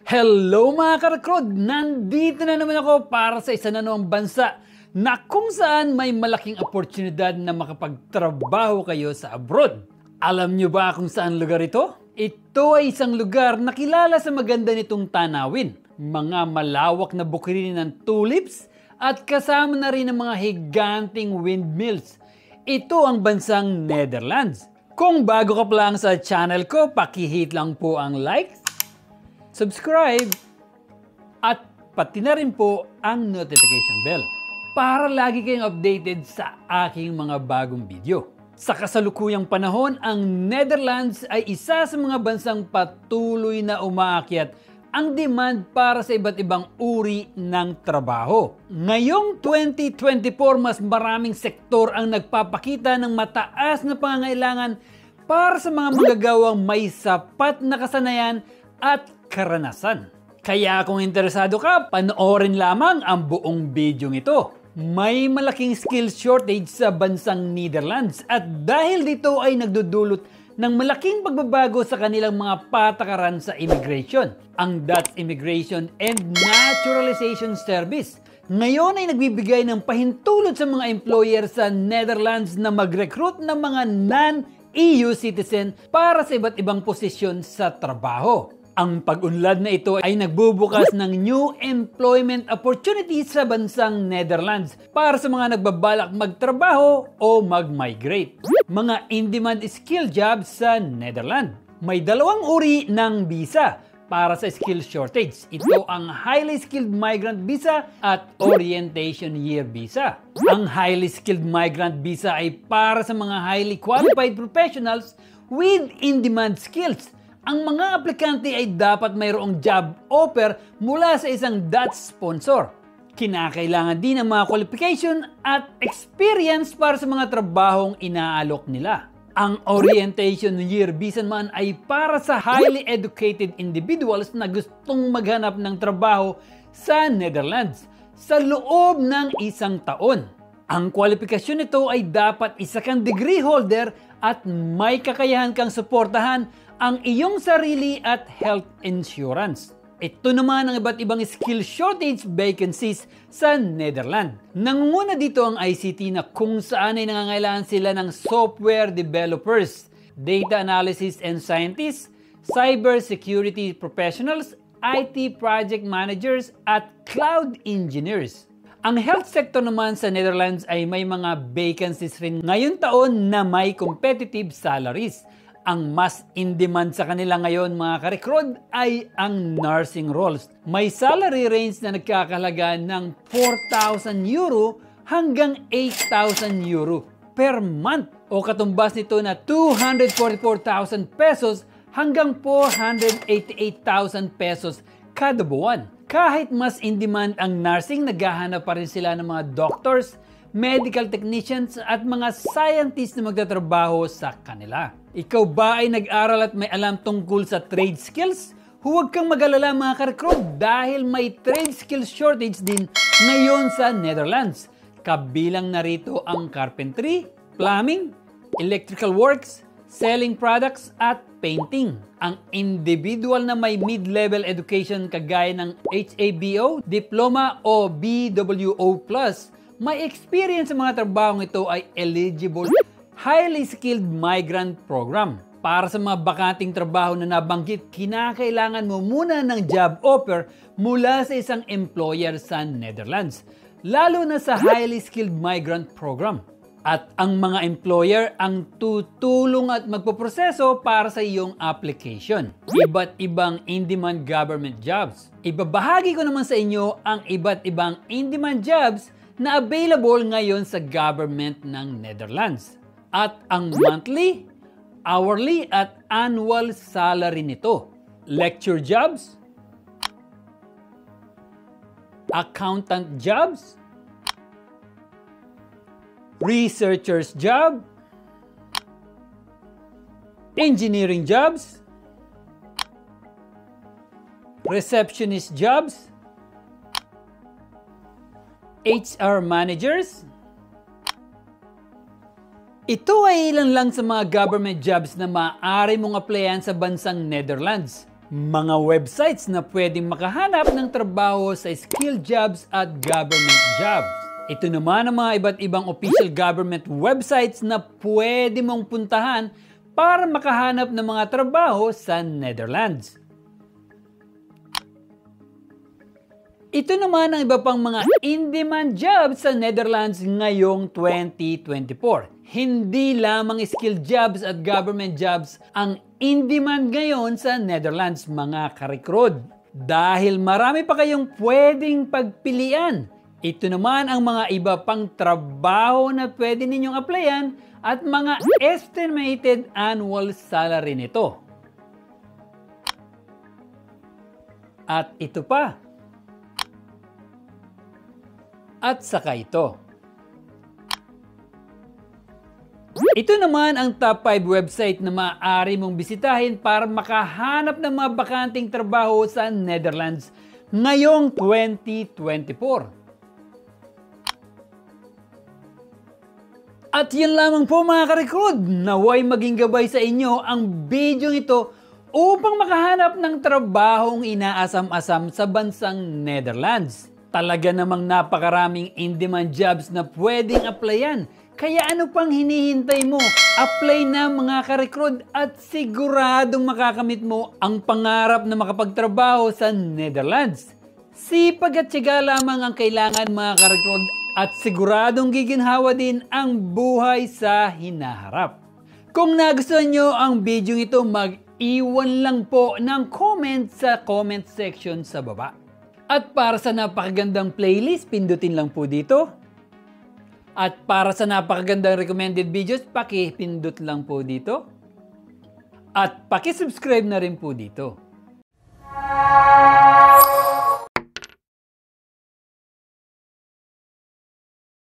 Hello mga karakrod! Nandito na naman ako para sa isa na namang bansa na kung saan may malaking oportunidad na makapagtrabaho kayo sa abroad. Alam nyo ba kung saan lugar ito? Ito ay isang lugar na kilala sa maganda nitong tanawin, mga malawak na bukirin ng tulips at kasama na rin ang mga higanting windmills. Ito ang bansang Netherlands. Kung bago ka pa lang sa channel ko, paki-hit lang po ang like, subscribe, at pati na rin po ang notification bell para lagi kayong updated sa aking mga bagong video. Sa kasalukuyang panahon, ang Netherlands ay isa sa mga bansang patuloy na umaakyat ang demand para sa iba't ibang uri ng trabaho. Ngayong 2024, mas maraming sektor ang nagpapakita ng mataas na pangangailangan para sa mga manggagawang may sapat na kasanayan at karanasan. Kaya kung interesado ka, panoorin lamang ang buong video ito. May malaking skill shortage sa bansang Netherlands at dahil dito ay nagdudulot ng malaking pagbabago sa kanilang mga patakaran sa immigration, ang Dutch Immigration and Naturalization Service. Ngayon ay nagbibigay ng pahintulot sa mga employer sa Netherlands na mag-recruit ng mga non-EU citizen para sa iba't ibang posisyon sa trabaho. Ang pag-unlad na ito ay nagbubukas ng new employment opportunities sa bansang Netherlands para sa mga nagbabalak magtrabaho o mag-migrate. Mga in-demand skill jobs sa Netherlands. May dalawang uri ng visa para sa skill shortage. Ito ang Highly Skilled Migrant Visa at Orientation Year Visa. Ang Highly Skilled Migrant Visa ay para sa mga highly qualified professionals with in-demand skills. Ang mga aplikante ay dapat mayroong job offer mula sa isang Dutch sponsor. Kinakailangan din ang mga qualification at experience para sa mga trabahong inaalok nila. Ang Orientation Year Visa naman ay para sa highly educated individuals na gustong maghanap ng trabaho sa Netherlands sa loob ng isang taon. Ang kwalifikasyon nito ay dapat isa kang degree holder at may kakayahan kang suportahan ang iyong sarili at health insurance. Ito naman ang iba't ibang skill shortage vacancies sa Netherlands. Nangunguna dito ang ICT na kung saan ay nangangailangan sila ng software developers, data analysis and scientists, cyber security professionals, IT project managers, at cloud engineers. Ang health sector naman sa Netherlands ay may mga vacancies rin ngayon taon na may competitive salaries. Ang mas in-demand sa kanila ngayon mga karekrod ay ang nursing roles. May salary range na nagkakahalaga ng 4,000 euro hanggang 8,000 euro per month o katumbas nito na 244,000 pesos hanggang 488,000 pesos kada buwan. Kahit mas in-demand ang nursing, naghahanap pa rin sila ng mga doctors, medical technicians at mga scientists na magtatrabaho sa kanila. Ikaw ba ay nag-aral at may alam tungkol sa trade skills? Huwag kang mag-alala mga karekrod dahil may trade skills shortage din ngayon sa Netherlands. Kabilang na rito ang carpentry, plumbing, electrical works, selling products at painting. Ang individual na may mid-level education kagaya ng HABO, diploma o BWO+, may experience sa mga trabahong ito ay eligible Highly Skilled Migrant Program. Para sa mga bakanting trabaho na nabanggit, kinakailangan mo muna ng job offer mula sa isang employer sa Netherlands, lalo na sa Highly Skilled Migrant Program. At ang mga employer ang tutulong at magpoproseso para sa iyong application. Iba't ibang in-demand government jobs. Ibabahagi ko naman sa inyo ang iba't ibang in-demand jobs na available ngayon sa government ng Netherlands. At ang monthly, hourly at annual salary nito. Lecture jobs, accountant jobs, researcher's job, engineering jobs, receptionist jobs, HR managers. Ito ay ilan lang sa mga government jobs na maaari mong applyan sa bansang Netherlands. Mga websites na pwedeng makahanap ng trabaho sa skill jobs at government jobs. Ito naman ang mga iba't ibang official government websites na pwede mong puntahan para makahanap ng mga trabaho sa Netherlands. Ito naman ang iba pang mga in-demand jobs sa Netherlands ngayong 2024. Hindi lamang skill jobs at government jobs ang in-demand ngayon sa Netherlands, mga ka-recruit. Dahil marami pa kayong pwedeng pagpilian. Ito naman ang mga iba pang trabaho na pwede ninyong applyan at mga estimated annual salary nito. At ito pa. At saka ito. Ito naman ang top 5 website na maaari mong bisitahin para makahanap ng mga bakanting trabaho sa Netherlands ngayong 2024. At yan lamang po mga ka-recruit, naway maging gabay sa inyo ang video ito upang makahanap ng trabahong inaasam-asam sa bansang Netherlands. Talaga namang napakaraming in-demand jobs na pwedeng applyan. Kaya ano pang hinihintay mo? Apply na mga ka-recruit at siguradong makakamit mo ang pangarap na makapagtrabaho sa Netherlands. Sipag at tiyaga lamang ang kailangan mga ka-recruit at siguradong giginhawa din ang buhay sa hinaharap. Kung nagustuhan nyo ang video ito, mag-iwan lang po ng comment sa comment section sa baba. At para sa napakagandang playlist, pindutin lang po dito. At para sa napakagandang recommended videos, paki-pindot lang po dito. At paki-subscribe na rin po dito.